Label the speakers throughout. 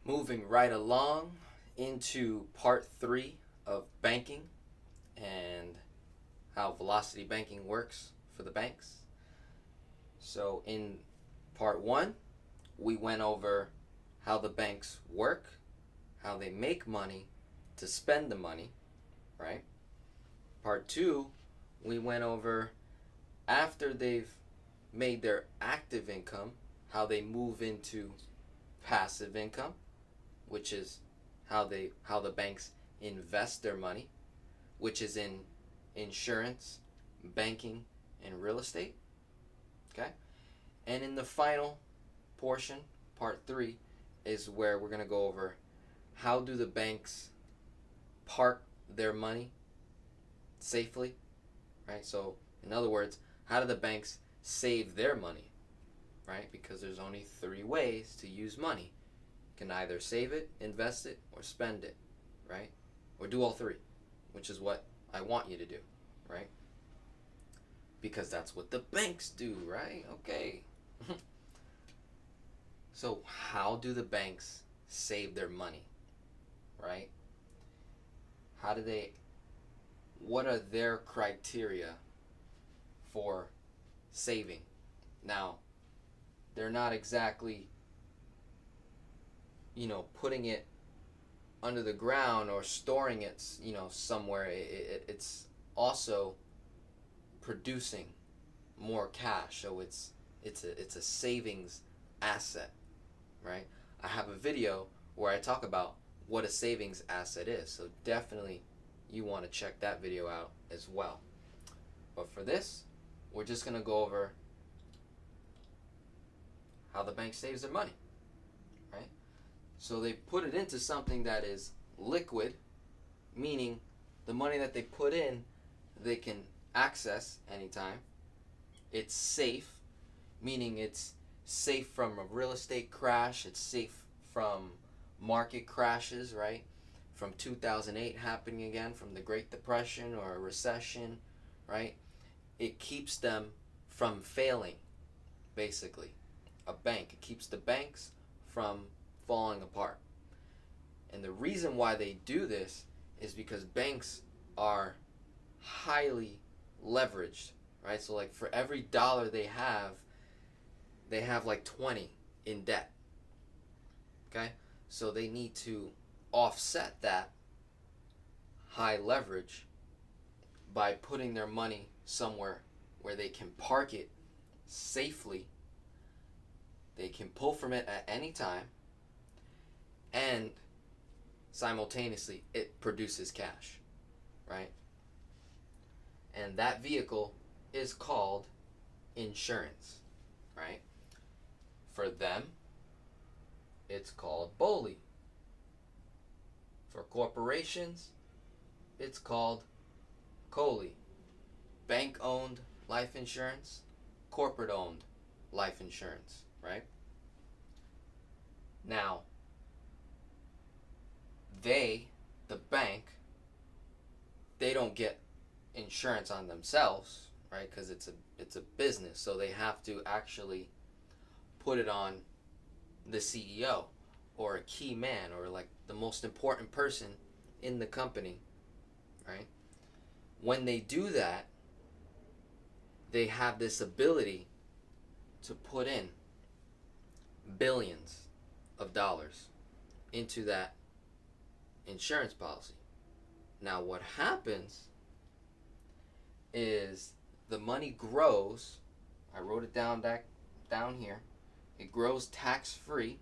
Speaker 1: Moving right along into part 3 of banking and how velocity banking works for the banks. So, in part 1, we went over how the banks work, how they make money to spend the money, right? Part 2, we went over after they've made their active income, how they move into passive income, which is how the banks invest their money, which is in insurance, banking, and real estate. Okay? And in the final portion, part 3, is where we're going to go over how do the banks park their money safely, right? So, in other words, how do the banks save their money, right? Because there's only 3 ways to use money. You can either save it, invest it, or spend it, right? Or do all 3, which is what I want you to do, right? Because that's what the banks do, right? Okay. So how do the banks save their money, right? What are their criteria for saving? Now, they're not exactly, putting it under the ground or storing it, somewhere. It's also producing more cash, so it's a savings asset, right? I have a video where I talk about what a savings asset is, so definitely you want to check that video out as well. But for this, we're just going to go over how the bank saves their money, right? So they put it into something that is liquid, meaning the money that they put in, they can access anytime. It's safe, meaning it's safe from a real estate crash. It's safe from market crashes, right? From 2008 happening again, from the Great Depression or a recession, right? It keeps them from failing, basically. A bank. It keeps the banks from falling apart. And the reason why they do this is because banks are highly leveraged, right? So like for every dollar they have like 20 in debt. Okay? So they need to offset that high leverage by putting their money somewhere where they can park it safely. They can pull from it at any time, and simultaneously it produces cash, right? And that vehicle is called insurance, right? For them, it's called BOLI. For corporations, it's called COLI. Bank-owned life insurance, corporate-owned life insurance, right? Now, the bank, they don't get insurance on themselves, right? Because it's a business, so they have to actually put it on the CEO or a key man or like the most important person in the company, right? When they do that, they have this ability to put in billions of dollars into that insurance policy. Now what happens is the money grows. I wrote it down here. It grows tax-free,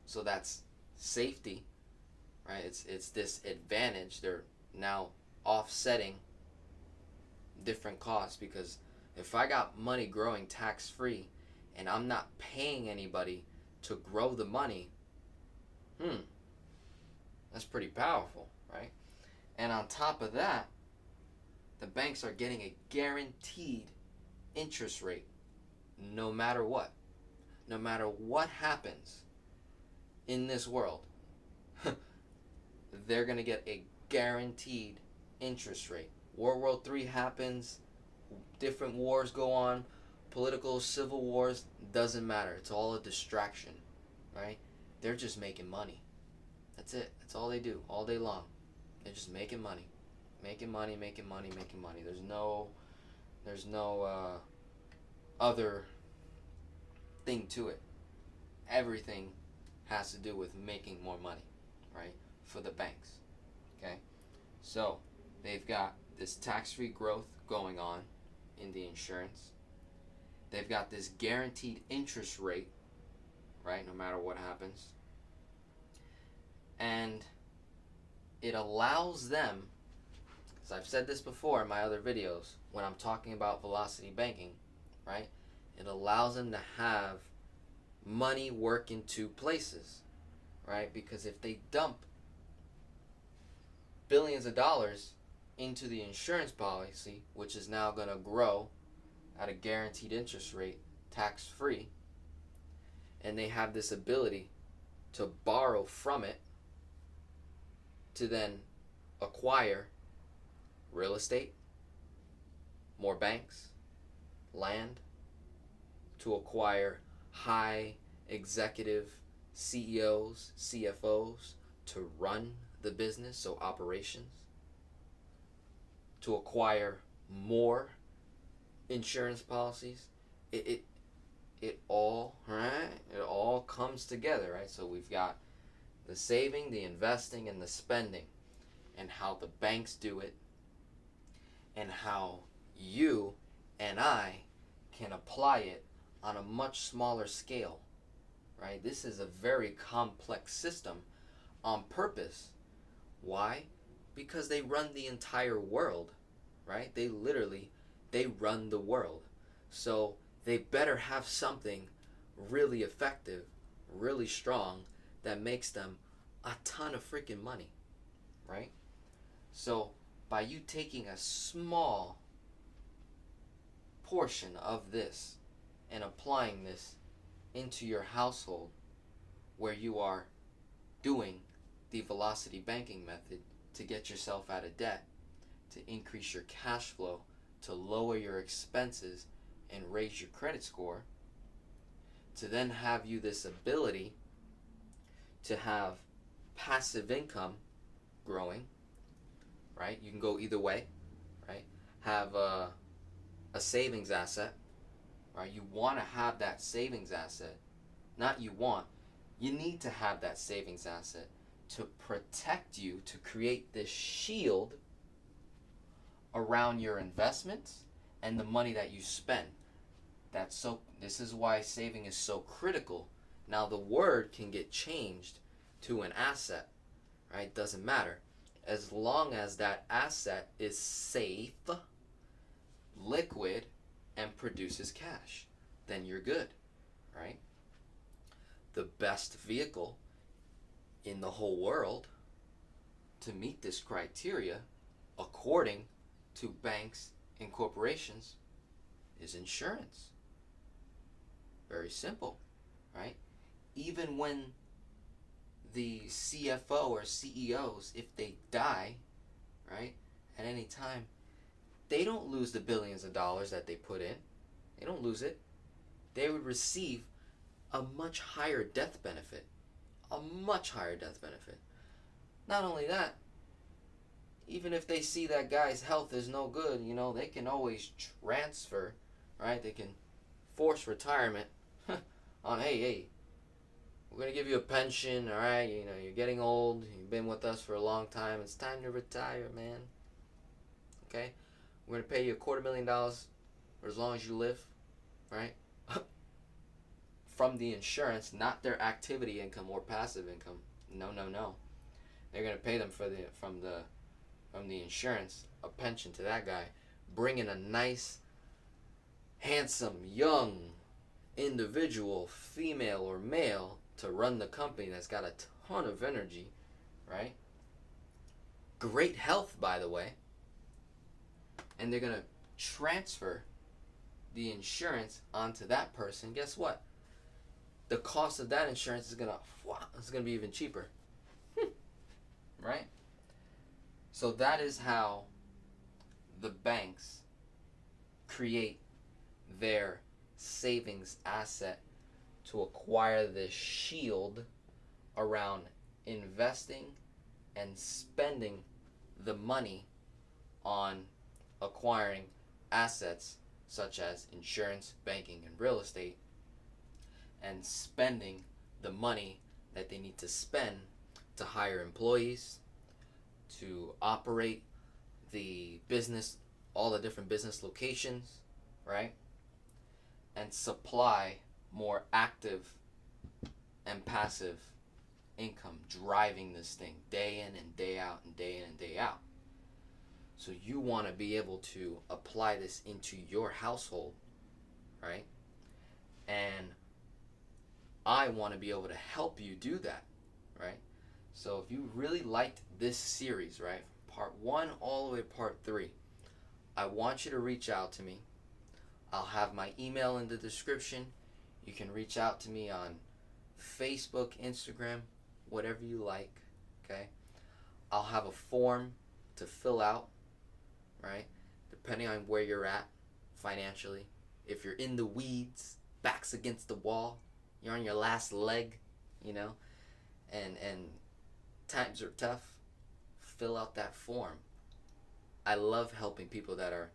Speaker 1: so that's safety, right? It's this advantage. They're now offsetting different costs, because if I got money growing tax-free and I'm not paying anybody to grow the money, that's pretty powerful, right? And on top of that, the banks are getting a guaranteed interest rate no matter what. No matter what happens in this world, they're going to get a guaranteed interest rate. World War III happens, different wars go on, political, civil wars, doesn't matter. It's all a distraction, right? They're just making money. That's it. That's all they do all day long. They're just making money. Making money, making money, making money. There's no other thing to it. Everything has to do with making more money, right? For the banks. Okay? So they've got this tax-free growth going on in the insurance. They've got this guaranteed interest rate, right? No matter what happens. And it allows them, as I've said this before in my other videos, when I'm talking about velocity banking, right? It allows them to have money work in two places, right? Because if they dump billions of dollars into the insurance policy, which is now going to grow at a guaranteed interest rate, tax-free, and they have this ability to borrow from it to then acquire real estate, more banks, land, to acquire high executive CEOs, CFOs to run the business, so operations, to acquire more insurance policies. It all, right? It all comes together, right? So we've got the saving, the investing, and the spending, and how the banks do it, and how you and I can apply it on a much smaller scale, right? This is a very complex system on purpose. Why? Because they run the entire world, right? They run the world. So they better have something really effective, really strong, that makes them a ton of freaking money, right? So by you taking a small portion of this and applying this into your household, where you are doing the velocity banking method to get yourself out of debt, to increase your cash flow, to lower your expenses and raise your credit score, to then have you this ability to have passive income growing, right? You can go either way, right? Have a savings asset, right? You want to have that savings asset. Not you want. You need to have that savings asset to protect you, to create this shield around your investments and the money that you spend. This is why saving is so critical. Now the word can get changed to an asset, right? Doesn't matter. As long as that asset is safe, liquid, and produces cash, then you're good, right? The best vehicle in the whole world to meet this criteria, according to banks and corporations, is insurance. Very simple, right? Even when the CFO or CEOs, if they die, right, at any time, they don't lose the billions of dollars that they put in. They don't lose it. They would receive a much higher death benefit. A much higher death benefit. Not only that, even if they see that guy's health is no good, they can always transfer, right? They can force retirement on, hey, we're going to give you a pension, all right? You're getting old. You've been with us for a long time. It's time to retire, man. Okay? We're going to pay you $250,000 for as long as you live, right? From the insurance, not their activity income or passive income. No. They're going to pay them from the insurance, a pension to that guy, bringing a nice, handsome, young individual, female or male, to run the company that's got a ton of energy, right? Great health, by the way. And they're going to transfer the insurance onto that person. Guess what? The cost of that insurance is going to be even cheaper. Right? So that is how the banks create their savings asset to acquire this shield around investing and spending the money on acquiring assets such as insurance, banking, and real estate, and spending the money that they need to spend to hire employees, to operate the business, all the different business locations, right? And supply more active and passive income driving this thing day in and day out and day in and day out. So you want to be able to apply this into your household, right? And I want to be able to help you do that, right? So if you really liked this series, right, part 1 all the way to part 3, I want you to reach out to me. I'll have my email in the description. You can reach out to me on Facebook, Instagram, whatever you like, okay? I'll have a form to fill out, right? Depending on where you're at financially. If you're in the weeds, backs against the wall, you're on your last leg, you know, and times are tough, fill out that form. I love helping people that are,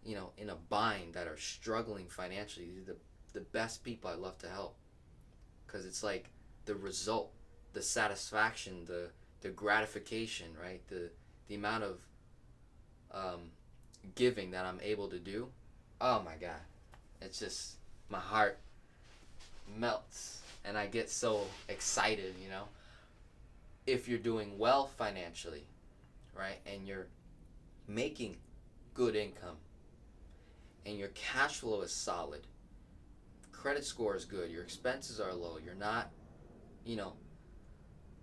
Speaker 1: you know, in a bind, that are struggling financially. These are the best people I love to help, because it's like the result, the satisfaction, the gratification, right? The amount of giving that I'm able to do. Oh my God, it's just, my heart melts and I get so excited, you know. If you're doing well financially, right, and you're making good income and your cash flow is solid, credit score is good, your expenses are low, you're not, you know,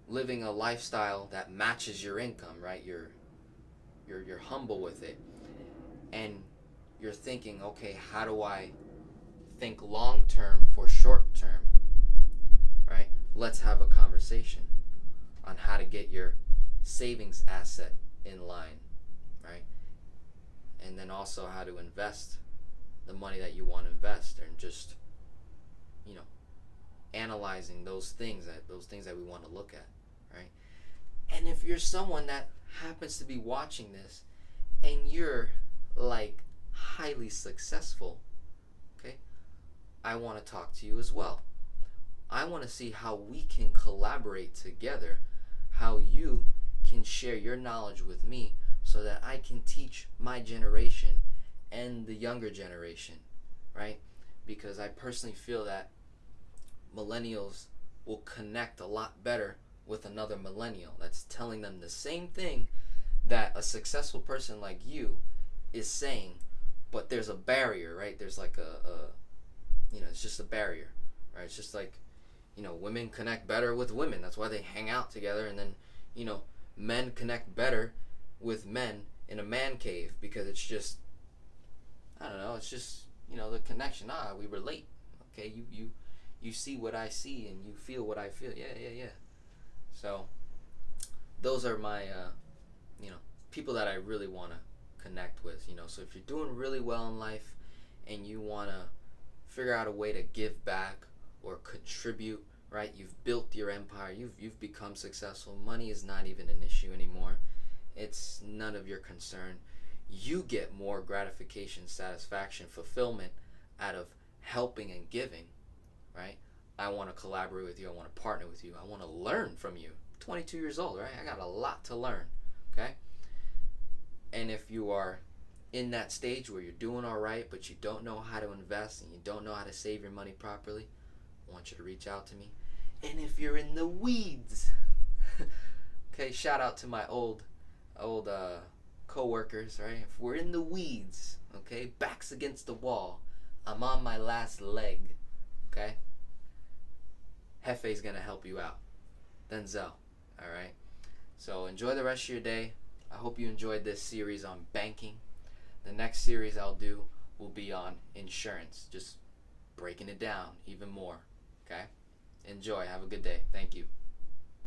Speaker 1: living a lifestyle that matches your income, right? You're humble with it, and you're thinking, okay, how do I think long term for short term, right? Let's have a conversation on how to get your savings asset in line, right? And then also how to invest the money that you want to invest, and just, you know, analyzing those things that we want to look at, right? And if you're someone that happens to be watching this and you're like highly successful, okay, I want to talk to you as well. I want to see how we can collaborate together, how you can share your knowledge with me so that I can teach my generation and the younger generation, right? Because I personally feel that millennials will connect a lot better with another millennial that's telling them the same thing that a successful person like you is saying, but there's a barrier, right? There's like you know, it's just a barrier, right? It's just like, you know, women connect better with women. That's why they hang out together. And then, you know, men connect better with men in a man cave, because it's just, I don't know, it's just, you know, the connection. We relate. Okay, you see what I see and you feel what I feel. Yeah. So those are my, you know, people that I really want to connect with, you know. So if you're doing really well in life and you want to figure out a way to give back or contribute, right? You've built your empire. You've become successful. Money is not even an issue anymore. It's none of your concern. You get more gratification, satisfaction, fulfillment out of helping and giving, right? I want to collaborate with you. I want to partner with you. I want to learn from you. 22 years old, right? I got a lot to learn, okay? And if you are in that stage where you're doing all right, but you don't know how to invest and you don't know how to save your money properly, I want you to reach out to me. And if you're in the weeds, okay, shout out to my old co-workers, right? If we're in the weeds, okay, backs against the wall, I'm on my last leg, okay? Hefe's gonna help you out. Denzel, all right? So enjoy the rest of your day. I hope you enjoyed this series on banking. The next series I'll do will be on insurance, just breaking it down even more, okay? Enjoy. Have a good day. Thank you.